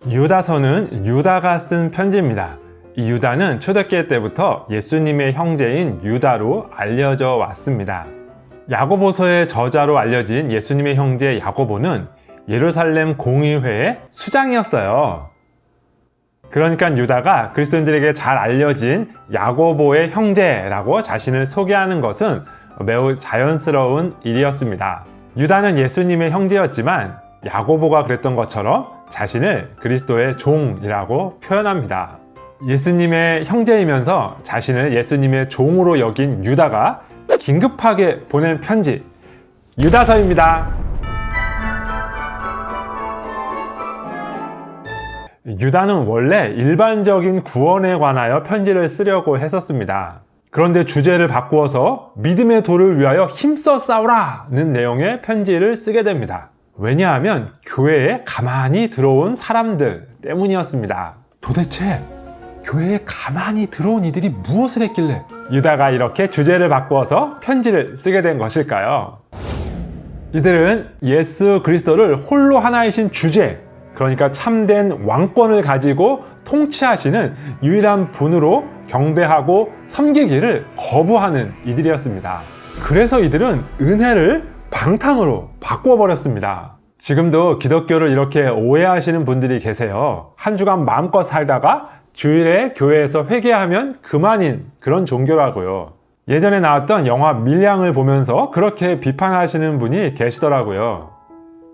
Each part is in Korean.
유다서는 유다가 쓴 편지입니다. 이 유다는 초대교회 때부터 예수님의 형제인 유다로 알려져 왔습니다. 야고보서의 저자로 알려진 예수님의 형제 야고보는 예루살렘 공의회의 수장이었어요. 그러니까 유다가 그리스도인들에게 잘 알려진 야고보의 형제라고 자신을 소개하는 것은 매우 자연스러운 일이었습니다. 유다는 예수님의 형제였지만 야고보가 그랬던 것처럼 자신을 그리스도의 종이라고 표현합니다. 예수님의 형제이면서 자신을 예수님의 종으로 여긴 유다가 긴급하게 보낸 편지, 유다서입니다. 유다는 원래 일반적인 구원에 관하여 편지를 쓰려고 했었습니다. 그런데 주제를 바꾸어서 믿음의 도를 위하여 힘써 싸우라는 내용의 편지를 쓰게 됩니다. 왜냐하면 교회에 가만히 들어온 사람들 때문이었습니다. 도대체 교회에 가만히 들어온 이들이 무엇을 했길래 유다가 이렇게 주제를 바꾸어서 편지를 쓰게 된 것일까요? 이들은 예수 그리스도를 홀로 하나이신 주제, 그러니까 참된 왕권을 가지고 통치하시는 유일한 분으로 경배하고 섬기기를 거부하는 이들이었습니다. 그래서 이들은 은혜를 방탕으로 바꿔버렸습니다. 지금도 기독교를 이렇게 오해하시는 분들이 계세요. 한 주간 마음껏 살다가 주일에 교회에서 회개하면 그만인 그런 종교라고요. 예전에 나왔던 영화 밀양을 보면서 그렇게 비판하시는 분이 계시더라고요.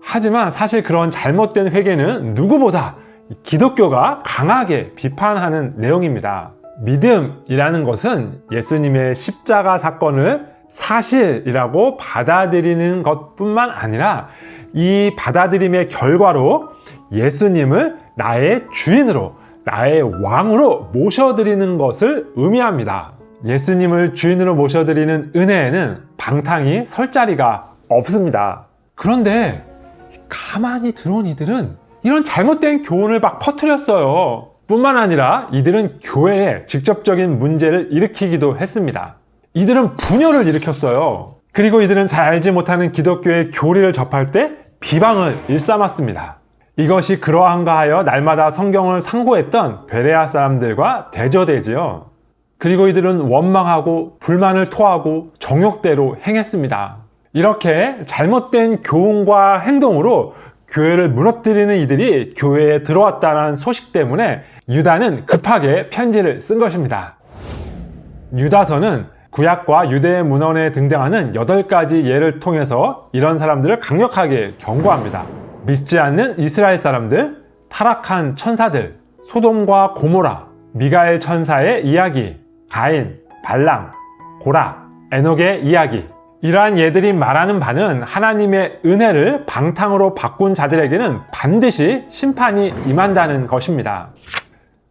하지만 사실 그런 잘못된 회개는 누구보다 기독교가 강하게 비판하는 내용입니다. 믿음이라는 것은 예수님의 십자가 사건을 사실이라고 받아들이는 것뿐만 아니라 이 받아들임의 결과로 예수님을 나의 주인으로, 나의 왕으로 모셔드리는 것을 의미합니다. 예수님을 주인으로 모셔드리는 은혜에는 방탕이 설 자리가 없습니다. 그런데 가만히 들어온 이들은 이런 잘못된 교훈을 막 퍼뜨렸어요. 뿐만 아니라 이들은 교회에 직접적인 문제를 일으키기도 했습니다. 이들은 분열을 일으켰어요. 그리고 이들은 잘 알지 못하는 기독교의 교리를 접할 때 비방을 일삼았습니다. 이것이 그러한가 하여 날마다 성경을 상고했던 베레아 사람들과 대조되지요. 그리고 이들은 원망하고 불만을 토하고 정욕대로 행했습니다. 이렇게 잘못된 교훈과 행동으로 교회를 무너뜨리는 이들이 교회에 들어왔다는 소식 때문에 유다는 급하게 편지를 쓴 것입니다. 유다서는 구약과 유대 문헌에 등장하는 8가지 예를 통해서 이런 사람들을 강력하게 경고합니다. 믿지 않는 이스라엘 사람들, 타락한 천사들, 소돔과 고모라, 미가엘 천사의 이야기, 가인, 발람, 고라, 에녹의 이야기. 이러한 예들이 말하는 바는 하나님의 은혜를 방탕으로 바꾼 자들에게는 반드시 심판이 임한다는 것입니다.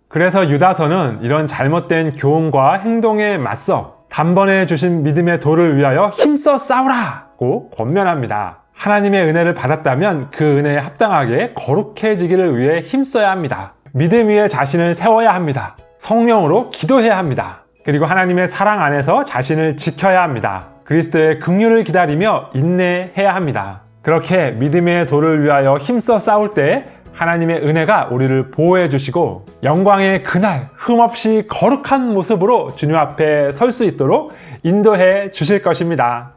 그래서 유다서는 이런 잘못된 교훈과 행동에 맞서 단번에 주신 믿음의 도를 위하여 힘써 싸우라고 권면합니다. 하나님의 은혜를 받았다면 그 은혜에 합당하게 거룩해지기를 위해 힘써야 합니다. 믿음 위에 자신을 세워야 합니다. 성령으로 기도해야 합니다. 그리고 하나님의 사랑 안에서 자신을 지켜야 합니다. 그리스도의 긍휼을 기다리며 인내해야 합니다. 그렇게 믿음의 도를 위하여 힘써 싸울 때 하나님의 은혜가 우리를 보호해 주시고 영광의 그날 흠없이 거룩한 모습으로 주님 앞에 설 수 있도록 인도해 주실 것입니다.